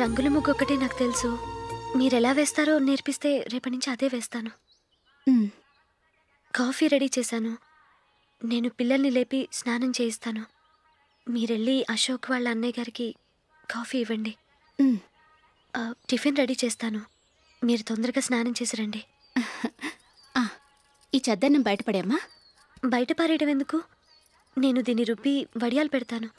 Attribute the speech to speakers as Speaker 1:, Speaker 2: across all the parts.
Speaker 1: రంగుల ముగ్గు ఒకటే నాకు తెలుసు. మీరెలా వేస్తారో నేర్పిస్తే రేపటి నుంచి అదే వేస్తాను. కాఫీ రెడీ చేశాను. నేను పిల్లల్ని లేపి స్నానం చేయిస్తాను. మీరెళ్ళి అశోక్ వాళ్ళ అన్నయ్య గారికి కాఫీ ఇవ్వండి. టిఫిన్ రెడీ చేస్తాను. మీరు తొందరగా స్నానం చేసి రండి.
Speaker 2: ఈ చెద్దన్నం బయటపడేమ్మా.
Speaker 1: బయట పారేయడం ఎందుకు? నేను దీన్ని రుబ్బి వడియాలు పెడతాను.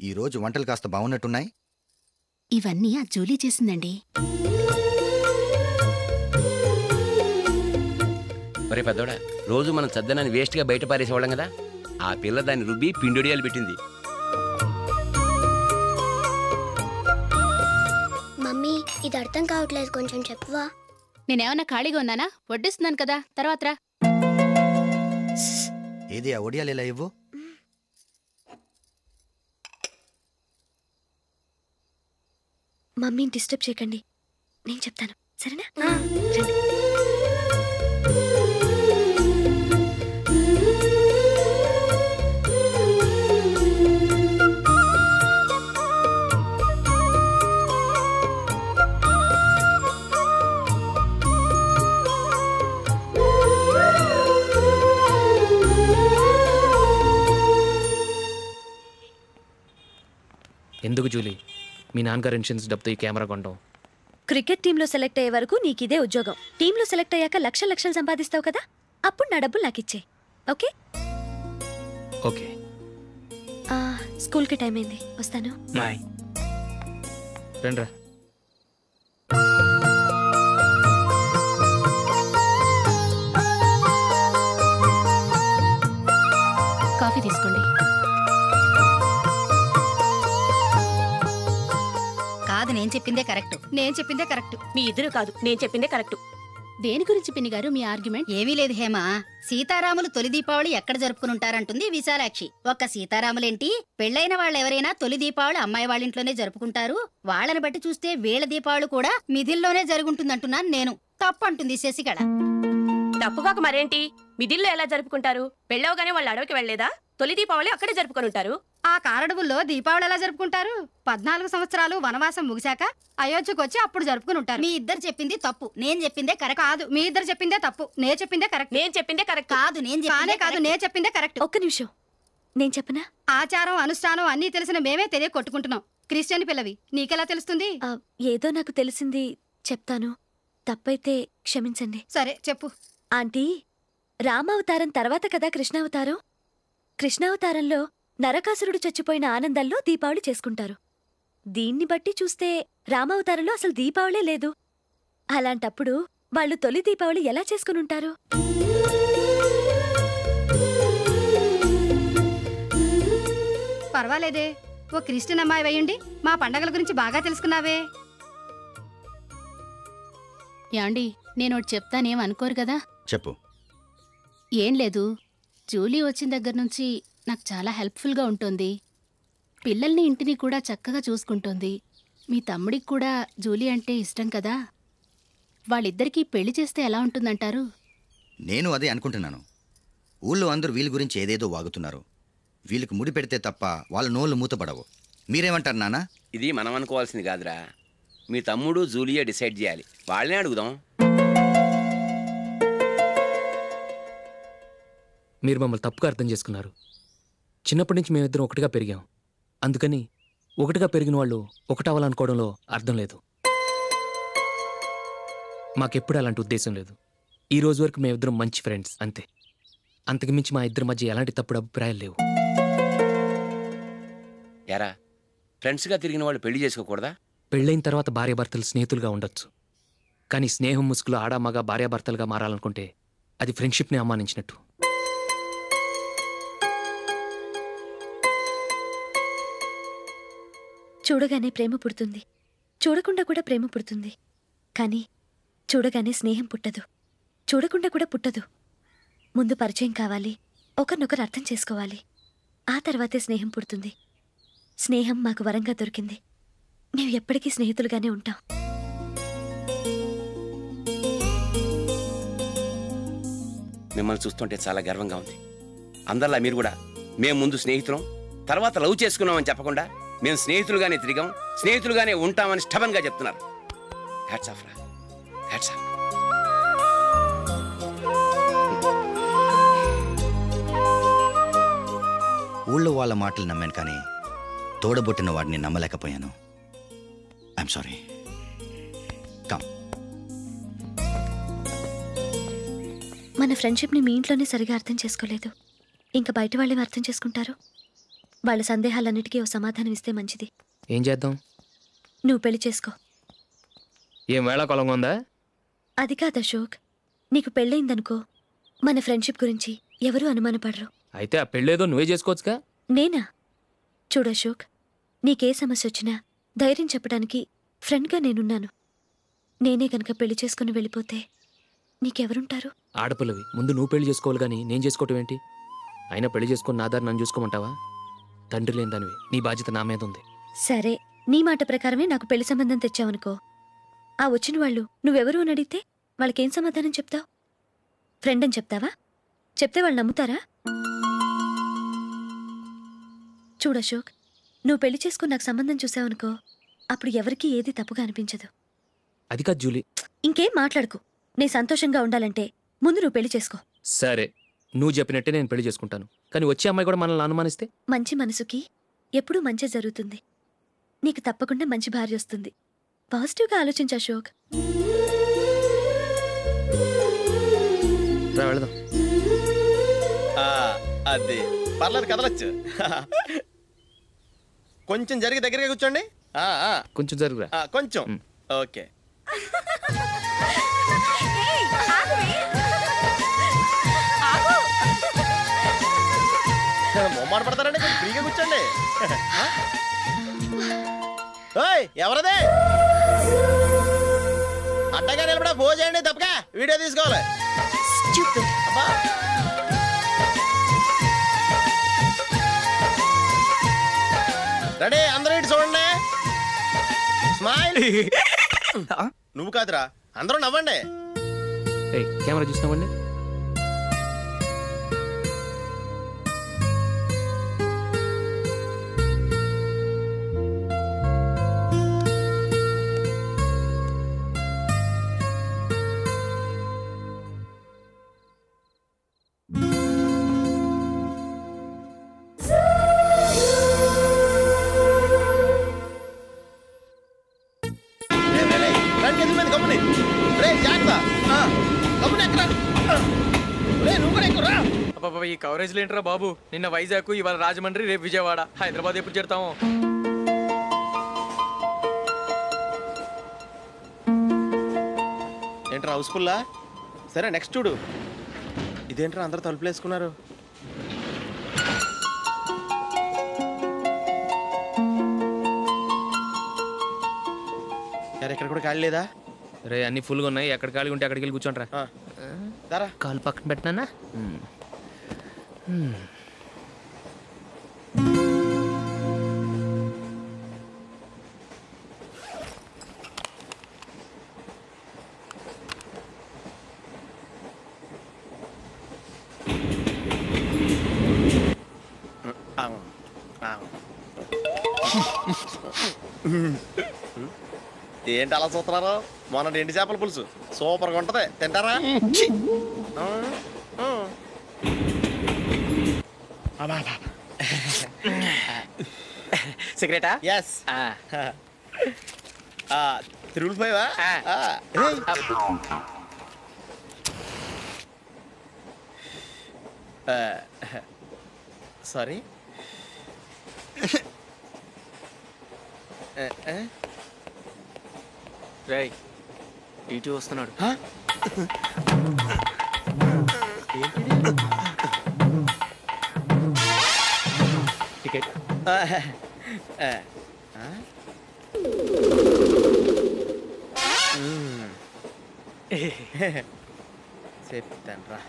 Speaker 3: ఈరోజు వంటలు కాస్త బాగున్నట్టున్నాయి.
Speaker 2: ఇవన్నీ ఆ జూలీ చేసిందండి.
Speaker 4: ఒరే పెద్దోడా, రోజు మనం చద్దనాన్ని వేస్ట్గా బయట పారేసేవాళ్ళం కదా. ఆ పిల్ల దాన్ని రుబ్బి పిండొడియాలు పెట్టింది.
Speaker 5: మమ్మీ, ఇది అర్థం కావట్లేదు, కొంచెం చెప్పువా.
Speaker 2: నేనేమన్నా ఖాళీగా ఉన్నానా? వడ్డిస్తున్నాను కదా, తర్వాత రా.
Speaker 3: ఏది ఆ ఒడియాలు ఎలా ఇవ్వు.
Speaker 1: మమ్మీని డిస్టర్బ్ చేయకండి, నేను చెప్తాను, సరేనా?
Speaker 6: ఎందుకు జూలీ, మీ నాన్నగారు ఇన్సూరెన్స్ డబ్బుతో ఈ కెమెరా కొంటాం?
Speaker 1: క్రికెట్ టీంలో సెలెక్ట్ అయ్యే వరకు నీకిదే ఉద్యోగం. టీంలో సెలెక్ట్ అయ్యాక లక్షలు సంపాదిస్తావు కదా, అప్పుడు నా డబ్బులు నాకు ఇచ్చే. Okay
Speaker 6: okay.
Speaker 1: స్కూల్కి టైం అయింది, వస్తాను.
Speaker 6: బాయ్. రండ్రా.
Speaker 2: కాఫీ తీసుకోండి.
Speaker 7: కాదు, నేను చెప్పిందే కరెక్ట్.
Speaker 2: నేను చెప్పిందే కరెక్ట్.
Speaker 7: మీ ఇద్దరు కాదు, నేను చెప్పిందే కరెక్ట్.
Speaker 2: దేని గురించి పిన్ని గారు మీ ఆర్గ్యుమెంట్?
Speaker 7: ఏమీ లేదు హేమ. సీతారాములు తొలి దీపావళి ఎక్కడ జరుపుకుంటారంటుంది విశాలాక్షి. ఒక్క సీతారాములేంటి, పెళ్లైన వాళ్ళెవరైనా తొలి దీపావళి అమ్మాయి వాళ్ళింట్లోనే జరుపుకుంటారు. వాళ్ళని బట్టి చూస్తే వీళ్ళ దీపావళి కూడా మిథిల్లోనే జరుగుంటుందంటున్నాను నేను. తప్పు అంటుంది శశికళ.
Speaker 8: తప్పుగాక మరేంటి, మిథిల్లో ఎలా జరుపుకుంటారు? పెళ్ళవగానే వాళ్ళు అడవికి వెళ్లేదా? తొలి దీపావళి అక్కడే జరుపుకొని ఉంటారు.
Speaker 7: ఆ కారడవుల్లో దీపావళి ఎలా జరుపుకుంటారు? 14 సంవత్సరాలు వనవాసం ముగిశాక అయోధ్యకు వచ్చి అప్పుడు జరుపుకుని ఉంటారు. మీ ఇద్దరు చెప్పింది తప్పు, నేను చెప్పిందే కరెక్ట్. కాదు, మీ ఇద్దరు చెప్పిందే తప్పు, నేను చెప్పిందే కరెక్ట్.
Speaker 8: నేను చెప్పిందే కరెక్ట్.
Speaker 7: కాదు, నేను చెప్పిందే కరెక్ట్.
Speaker 1: ఒక్క నిమిషం, నేను చెప్పనా?
Speaker 7: ఆచారం అనుష్ఠానం అన్నీ తెలిసిన మేమే తెలియ కొట్టుకుంటున్నాం. క్రిస్టియన్ పిల్లవి, నీకెలా తెలుస్తుంది?
Speaker 1: ఏదో నాకు తెలిసింది చెప్తాను, తప్పైతే క్షమించండి.
Speaker 7: సరే చెప్పు.
Speaker 1: ఆంటీ, రామావతారం తర్వాత కదా కృష్ణావతారం. కృష్ణావతారంలో నరకాసురుడు చచ్చిపోయిన ఆనందంలో దీపావళి చేసుకుంటారు. దీన్ని బట్టి చూస్తే రామావతారంలో అసలు దీపావళే లేదు. అలాంటప్పుడు వాళ్ళు తొలి దీపావళి ఎలా చేసుకునుంటారు?
Speaker 7: పర్వాలేదే, ఓ క్రిస్టియన్ అమ్మాయి అయ్యుండి మా పండగల గురించి బాగా తెలుసుకున్నావే.
Speaker 2: యాండి, నేను ఒకటి చెప్తానేం అనుకోరు కదా?
Speaker 3: చెప్పు.
Speaker 2: ఏం లేదు, జూలీ వచ్చిన దగ్గర నుంచి నాకు చాలా హెల్ప్ఫుల్గా ఉంటుంది. పిల్లల్ని ఇంటిని కూడా చక్కగా చూసుకుంటోంది. మీ తమ్ముడికి కూడా జూలీ అంటే ఇష్టం కదా. వాళ్ళిద్దరికీ పెళ్లి చేస్తే ఎలా ఉంటుందంటారు?
Speaker 3: నేను అదే అనుకుంటున్నాను. ఊళ్ళో అందరూ వీళ్ళ గురించి ఏదేదో వాగుతున్నారు. వీళ్ళకి ముడి పెడితే తప్ప వాళ్ళ నోళ్ళు మూతపడవు. మీరేమంటారు నాన్న?
Speaker 4: ఇది మనం అనుకోవాల్సింది కాదురా, మీ తమ్ముడు జూలియా డిసైడ్ చేయాలి. వాళ్ళనే అడుగుదాం.
Speaker 6: మీరు మమ్మల్ని తప్పుగా అర్థం చేసుకున్నారు. చిన్నప్పటి నుంచి మేమిద్దరం ఒకటిగా పెరిగాం. అందుకని ఒకటిగా పెరిగిన వాళ్ళు ఒకటవ్వాలనుకోవడంలో అర్థం లేదు. మాకెప్పుడు అలాంటి ఉద్దేశం లేదు. ఈ రోజు వరకు మేమిద్దరం మంచి ఫ్రెండ్స్ అంతే. అంతకుమించి మా ఇద్దరి మధ్య ఎలాంటి తప్పుడు అభిప్రాయాలు లేవు.
Speaker 4: యారా, ఫ్రెండ్స్గా తిరిగిన వాళ్ళు పెళ్లి చేసుకోకూడదా?
Speaker 6: పెళ్ళైన తర్వాత భార్యాభర్తలు స్నేహితులుగా ఉండొచ్చు. కానీ స్నేహం ముసుగులో ఆడామగ భార్యాభర్తలుగా మారాలనుకుంటే అది ఫ్రెండ్షిప్ని అవమానించినట్టు.
Speaker 1: చూడగానే ప్రేమ పుడుతుంది, చూడకుండా కూడా ప్రేమ పుడుతుంది. కానీ చూడగానే స్నేహం పుట్టదు, చూడకుండా కూడా పుట్టదు. ముందు పరిచయం కావాలి, ఒకరినొకరు అర్థం చేసుకోవాలి. ఆ తర్వాతే స్నేహం పుడుతుంది. స్నేహం మాకు వరంగా దొరికింది. మేము ఎప్పటికీ స్నేహితులుగానే ఉంటాం.
Speaker 4: మిమ్మల్ని చూస్తుంటే చాలా గర్వంగా ఉంది. అందరిలా మీరు కూడా మేము ముందు స్నేహితులం, తర్వాత లవ్ చేసుకున్నామని చెప్పకుండా మేము స్నేహితులుగానే తిరిగాం, స్నేహితులుగానే ఉంటామని స్టబన్గా చెప్తున్నారు. హ్యాట్స్ ఆఫ్ రా, హ్యాట్స్ ఆఫ్.
Speaker 3: ఊళ్ళో వాళ్ళ మాటలు నమ్మాను, కానీ తోడబుట్టిన వాడిని నమ్మలేకపోయాను. I'm sorry. కమ్.
Speaker 1: మన ఫ్రెండ్షిప్ని మీ ఇంట్లోనే సరిగా అర్థం చేసుకోలేదు, ఇంకా బయట వాళ్ళేమి అర్థం చేసుకుంటారు? వాళ్ళ సందేహాలన్నిటికీ ఓ సమాధానం ఇస్తే మంచిది.
Speaker 6: ఏం చేద్దాం?
Speaker 1: నువ్వు పెళ్లి చేసుకో.
Speaker 6: ఏం వేళాకొలంగా ఉందా?
Speaker 1: అది కాదు అశోక్, నీకు పెళ్ళయిందనుకో, మన ఫ్రెండ్షిప్ గురించి ఎవరూ అనుమానపడరు.
Speaker 6: అయితే ఆ పెళ్ళేదో నువ్వే చేసుకోవచ్చుగా.
Speaker 1: నేనా? చూడు అశోక్, నీకే సమస్య వచ్చినా ధైర్యం చెప్పడానికి ఫ్రెండ్గా నేనున్నాను. నేనే గనక పెళ్లి చేసుకుని వెళ్ళిపోతే నీకెవరుంటారు?
Speaker 6: ఆడపిల్లవి, ముందు నువ్వు పెళ్లి చేసుకోవాలి కానీ నేను చేసుకోవటం ఏంటి? అయినా పెళ్లి చేసుకుని నా దారి నన్ను చూసుకోమంటావా? తండ్రి లేని దానివి, నీ బాధ్యత నా మీద ఉంది.
Speaker 1: సరే, నీ మాట ప్రకారమే నాకు పెళ్లి సంబంధం తెచ్చావనుకో, ఆ వచ్చిన వాళ్ళు నువ్వెవరు అని అడిగితే వాళ్ళకేం సమాధానం చెప్తావు? ఫ్రెండ్ అని చెప్తావా? చెప్తే వాళ్ళు నమ్ముతారా? చూడు అశోక్, నువ్వు పెళ్లి చేసుకుని నాకు సంబంధం చూసావనుకో, అప్పుడు ఎవరికీ ఏది తప్పుగా అనిపించదు.
Speaker 6: అది కాదు జూలీ.
Speaker 1: ఇంకేం మాట్లాడుకు. నేను సంతోషంగా ఉండాలంటే ముందు నువ్వు పెళ్లి చేసుకో.
Speaker 6: సరే, నువ్వు చెప్పినట్టే నేను పెళ్లి చేసుకుంటాను. కానీ వచ్చే అమ్మాయి కూడా మనల్ని అనుమానిస్తే?
Speaker 1: మంచి మనసుకి ఎప్పుడూ మంచి జరుగుతుంది. నీకు తప్పకుండా మంచి భార్య వస్తుంది. పాజిటివ్గా ఆలోచించు అశోక్.
Speaker 6: రా వెళదాం.
Speaker 9: అది పర్లేదు, కదలొచ్చు. కొంచెం జరిగి దగ్గరగా కూర్చోండి.
Speaker 6: కొంచెం జరుగురా.
Speaker 9: కొంచెం. ఓకే. మొమ్మాట పడతారండి, కొంచెం ఫ్రీగా కూర్చోండి. ఎవరదే అడ్డగా నిలబడా ఫోన్ చేయండి, తప్పగా వీడియో తీసుకోవాలి. అబ్బా, రెడీ, అందరూ ఇటు చూడండి. స్మైల్. నువ్వు కాదురా, అందరూ నవ్వండి.
Speaker 6: కెమెరా చూసినావండి.
Speaker 10: ఈ కవరేజ్ లేంటరా బాబు. నిన్న వైజాగ్, ఇవాళ రాజమండ్రి, రేపు విజయవాడ, హైదరాబాద్ ఎప్పుడు చేరుతాము?
Speaker 9: ఏంట్రా హౌస్ఫుల్లా? సరే నెక్స్ట్ చూడు. ఇదేంట్రా అందరూ తలుపులు వేసుకున్నారు? ఎక్కడ కూడా ఖాళీ లేదా?
Speaker 6: రే, అన్ని ఫుల్గా ఉన్నాయి. ఎక్కడ ఖాళీ ఉంటే అక్కడికి వెళ్ళి కూర్చోండిరా.
Speaker 9: కాలు
Speaker 6: పక్కన పెట్టినా.
Speaker 9: ఏంటి అలా చూస్తున్నారు? మొన్న ఎండి చేపల పులుసు సూపర్గా ఉంటది, తింటారా?
Speaker 10: సిగరెటా?
Speaker 9: ఎస్. 355 సారీ.
Speaker 10: రేయ్ టీటీ వస్తున్నాడు. టికెట్.
Speaker 9: చెప్తాను రా.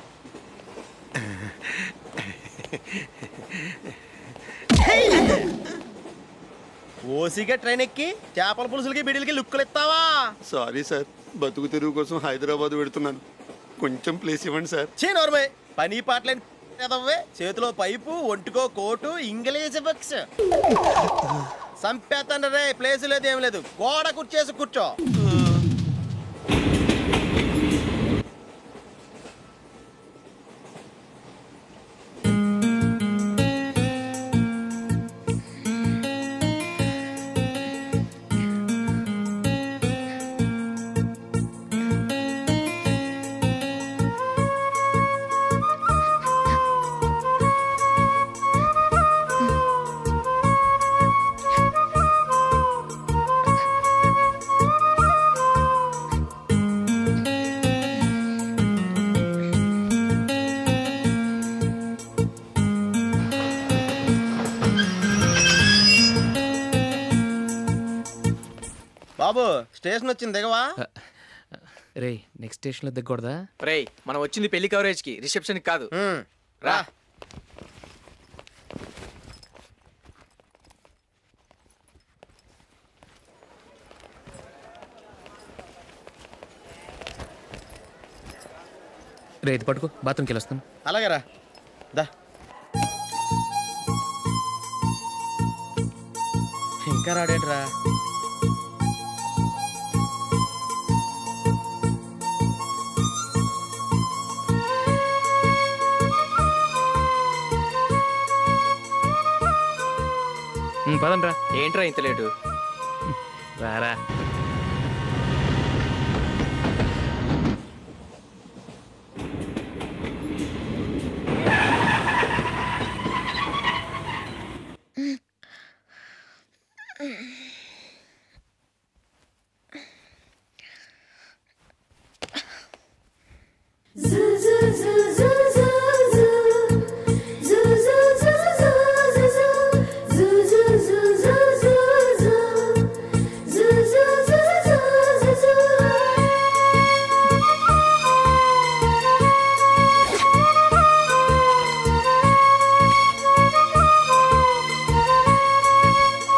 Speaker 9: ఓసిగా ట్రైన్ ఎక్కి చేపల పులుసులకి బిడిలకి లుక్కులు ఇస్తావా?
Speaker 11: సారీ సార్, బతుకు తెరువు కోసం హైదరాబాద్ పెడుతున్నాను, కొంచెం ప్లేస్ ఇవ్వండి సార్.
Speaker 9: నోర్మే, పని పాటలేని చేతిలో పైపు, ఒంటికో కోటు, ఇంగ్లీష్ బుక్స్. సంపేతండ్రి రే, ప్లేస్ లేదు ఏం లేదు, గోడ కుర్చేసి కూర్చో. బాబు స్టేషన్ వచ్చింది, దిగవా?
Speaker 6: రే నెక్స్ట్ స్టేషన్లో దిగకూడదా?
Speaker 10: రేయ్ మనం వచ్చింది పెళ్లి కవరేజ్కి, రిసెప్షన్కి కాదు.
Speaker 9: రా.
Speaker 6: రే ఇది పట్టుకో, బాత్రూమ్కి వెళ్ళొస్తాను.
Speaker 9: అలాగే రా. దా. ఇంకా రాడేంట్రా?
Speaker 6: పదండ్రా.
Speaker 10: ఏంట్రా ఇంత లేటు?
Speaker 6: రారా.